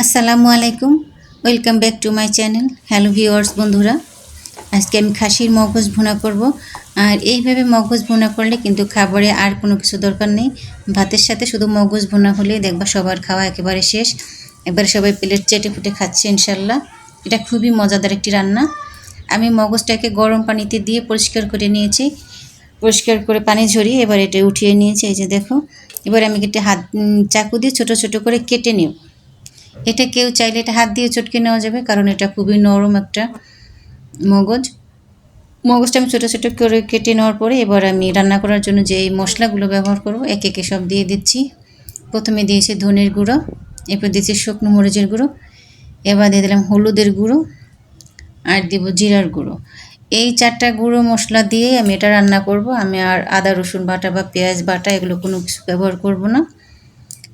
আসসালামু আলাইকুম, welcome back to my channel. Hello viewers বন্ধুরা, আজকে আমি খাসির মগজ ভুনা করব। আর এইভাবে মগজ ভুনা করলে কিন্তু খাবারে আর কোনো কিছু দরকার নেই। ভাতের সাথে শুধু মগজ ভুনা হলেই দেখবা সবার খাওয়া একেবারে শেষ। এবারে সবাই প্লেট চেটে ফুটে খাচ্ছে ইনশাল্লাহ। এটা খুবই মজাদার একটি রান্না। আমি মগজটাকে গরম পানিতে দিয়ে পরিষ্কার করে নিয়েছি। পরিষ্কার করে পানি ঝরিয়ে এবার এটা উঠিয়ে নিয়েছি। এই যে দেখো, এবার আমি একটা চাকু দিয়ে ছোট ছোট করে কেটে নিব। এটা কেউ চাইলে এটা হাত দিয়ে চটকে নেওয়া যাবে, কারণ এটা খুবই নরম একটা মগজ। মগজটা আমি ছোটো ছোটো করে কেটে নেওয়ার পরে এবার আমি রান্না করার জন্য যে এই মশলাগুলো ব্যবহার করব একে একে সব দিয়ে দিচ্ছি। প্রথমে দিয়েছি ধনের গুঁড়ো, এরপর দিয়েছি শুকনো মরিচের গুঁড়ো, এবার দিয়ে দিলাম হলুদের গুঁড়ো, আর দিব জিরার গুঁড়ো। এই 4টা গুঁড়ো মশলা দিয়ে আমি এটা রান্না করব। আমি আর আদা রসুন বাটা বা পেঁয়াজ বাটা এগুলো কোনো কিছু ব্যবহার করব না।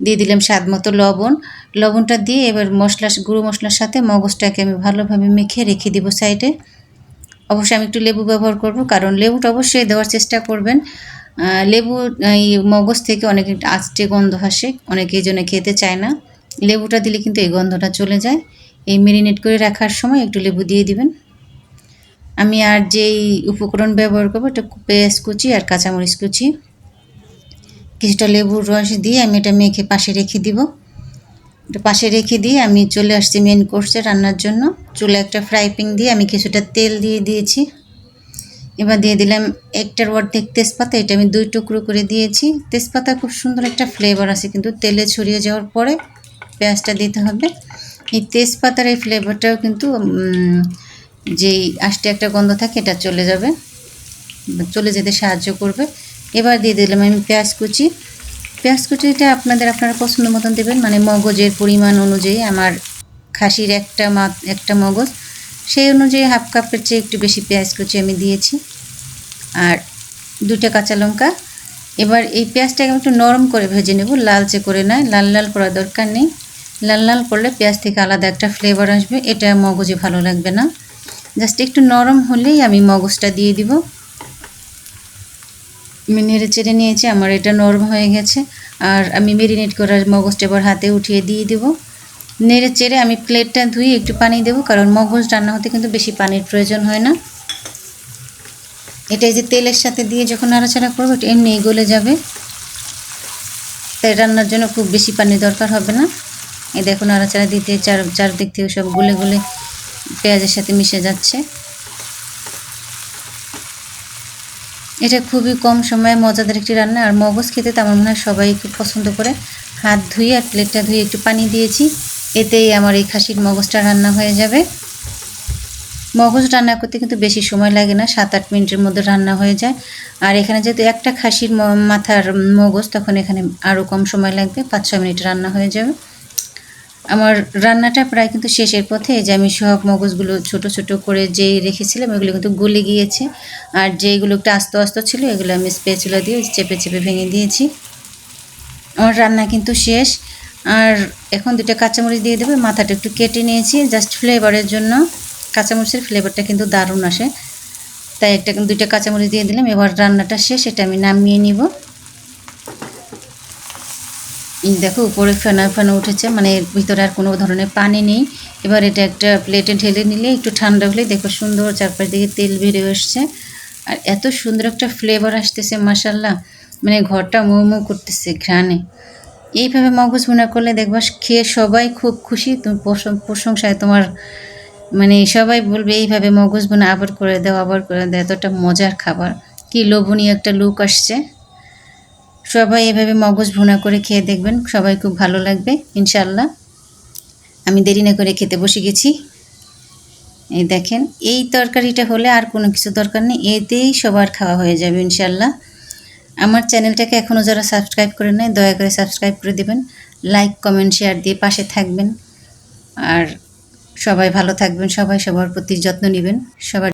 দিয়ে দিলাম স্বাদ মতো লবণ। লবণটা দিয়ে এবার গুঁড়ো মশলার সাথে মগজটাকে আমি ভালোভাবে মেখে রেখে দিব সাইডে। অবশ্যই আমি একটু লেবু ব্যবহার করব, কারণ লেবুটা অবশ্যই দেওয়ার চেষ্টা করবেন। লেবু এই মগজ থেকে অনেক আষ্টে গন্ধ আসে, অনেকে এই জন্য খেতে চায় না। লেবুটা দিলে কিন্তু এই গন্ধটা চলে যায়। এই মেরিনেট করে রাখার সময় একটু লেবু দিয়ে দিবেন। আমি আর যেই উপকরণ ব্যবহার করবো এটা পেঁয়াজ কুচি আর কাঁচামরিচ কুচি, কিছুটা লেবুর রস দিয়ে আমি এটা মেখে পাশে রেখে দিব। এটা পাশে রেখে দিয়ে আমি চলে আসছি মেন কোর্সে রান্নার জন্য। চুলে একটা ফ্রাই প্যান দিয়ে আমি কিছুটা তেল দিয়ে দিয়েছি। এবার দিয়ে দিলাম 1টার অর্ধেক তেজপাতা, এটা আমি 2 টুকরো করে দিয়েছি। তেজপাতা খুব সুন্দর একটা ফ্লেভার আছে, কিন্তু তেলে ছড়িয়ে যাওয়ার পরে পেঁয়াজটা দিতে হবে। এই তেজপাতার এই ফ্লেভারটাও কিন্তু যেই আষ্টে একটা গন্ধ থাকে এটা চলে যাবে, চলে যেতে সাহায্য করবে। এবার দিয়ে দিলাম আমি পেঁয়াজ কুচি। পেঁয়াজ কুচিটা আপনারা পছন্দ মতন দেবেন, মানে মগজের পরিমাণ অনুযায়ী। আমার খাসির একটা মগজ, সেই অনুযায়ী হাফ কাপের চেয়ে একটু বেশি পেঁয়াজ কুচি আমি দিয়েছি, আর 2টা কাঁচা লঙ্কা। এবার এই পেঁয়াজটাকে আমি একটু নরম করে ভেজে নেব, লালচে করে নয়। লাল লাল করার দরকার নেই, লাল লাল করলে পেঁয়াজ থেকে আলাদা একটা ফ্লেভার আসবে, এটা মগজে ভালো লাগবে না। জাস্ট একটু নরম হলেই আমি মগজটা দিয়ে দিব। আমি নেড়ে চেড়ে নিয়েছি, আমার এটা নরম হয়ে গেছে। আর আমি মেরিনেট করার মগজটা এবার হাতে উঠিয়ে দিয়ে দেবো। নেড়ে চেড়ে আমি প্লেটটা ধুয়ে একটু পানি দেবো, কারণ মগজ রান্না হতে কিন্তু বেশি পানির প্রয়োজন হয় না। এটা এই যে তেলের সাথে দিয়ে যখন নাড়াচাড়া করবো এটা এমনি গলে যাবে, তাই রান্নার জন্য খুব বেশি পানি দরকার হবে না। এই দেখো নাড়াচাড়া দিতে চারদিক থেকে সব গলে গলে পেঁয়াজের সাথে মিশে যাচ্ছে। এটা খুবই কম সময়ে মজাদার একটি রান্না, আর মগজ খেতে তো আমার মনে হয় সবাই খুব পছন্দ করে। হাত ধুয়ে আর প্লেটটা ধুয়ে একটু পানি দিয়েছি, এতেই আমার এই খাসির মগজটা রান্না হয়ে যাবে। মগজ রান্না করতে কিন্তু বেশি সময় লাগে না, 7-8 মিনিটের মধ্যে রান্না হয়ে যায়। আর এখানে যেহেতু একটা খাসির মাথার মগজ, তখন এখানে আরও কম সময় লাগবে, 5-6 মিনিট রান্না হয়ে যাবে। আমার রান্নাটা প্রায় কিন্তু শেষের পথে। এই যে আমি সব মগজগুলো ছোট ছোট করে যেই রেখেছিলাম এগুলো কিন্তু গলে গিয়েছে, আর যেইগুলো একটু আস্ত আস্ত ছিল এগুলো আমি স্প্যাচুলা দিয়ে চেপে চেপে ভেঙে দিয়েছি। আমার রান্না কিন্তু শেষ। আর এখন 2টা কাঁচামরিচ দিয়ে দেবো, মাথাটা একটু কেটে নিয়েছি জাস্ট ফ্লেভারের জন্য। কাঁচামরিচের ফ্লেভারটা কিন্তু দারুণ আসে, তাই 2টা কাঁচামরিচ দিয়ে দিলাম। এবার রান্নাটা শেষ, এটা আমি নামিয়ে নিব। দেখো উপরে ফেনা ফেনা উঠেছে, মানে ভিতরে আর কোনো ধরনের পানি নেই। এবার এটা একটা প্লেটে ঢেলে নিলে একটু ঠান্ডা হলে দেখো সুন্দর চারপাশ দিকে তেল বেরিয়ে আসছে, আর এত সুন্দর একটা ফ্লেভার আসতেছে মাশাল্লাহ, মানে ঘরটা মৌ মৌ করতেছে ঘ্রাণে। এইভাবে মগজ ভুনা করলে দেখবা খেয়ে সবাই খুব খুশি, তুমি প্রশংসায় তোমার মানে সবাই বলবে এইভাবে মগজ ভুনা আবার করে দাও, আবার করে দাও। এতটা মজার খাবার, কি লোভনীয় একটা লুক আসছে। সবাই এভাবে মগজ ভুনা করে খেয়ে দেখবেন, সবাই খুব ভালো লাগবে ইনশাল্লাহ। আমি দেরি না করে খেতে বসে গেছি। এই দেখেন, এই তরকারিটা হলে আর কোনো কিছু দরকার নেই, এতেই সবার খাওয়া হয়ে যাবে ইনশাল্লাহ। আমার চ্যানেলটাকে এখনও যারা সাবস্ক্রাইব করে নেয় দয়া করে সাবস্ক্রাইব করে দেবেন, লাইক কমেন্ট শেয়ার দিয়ে পাশে থাকবেন। আর সবাই ভালো থাকবেন, সবাই সবার প্রতি যত্ন নেবেন। সবার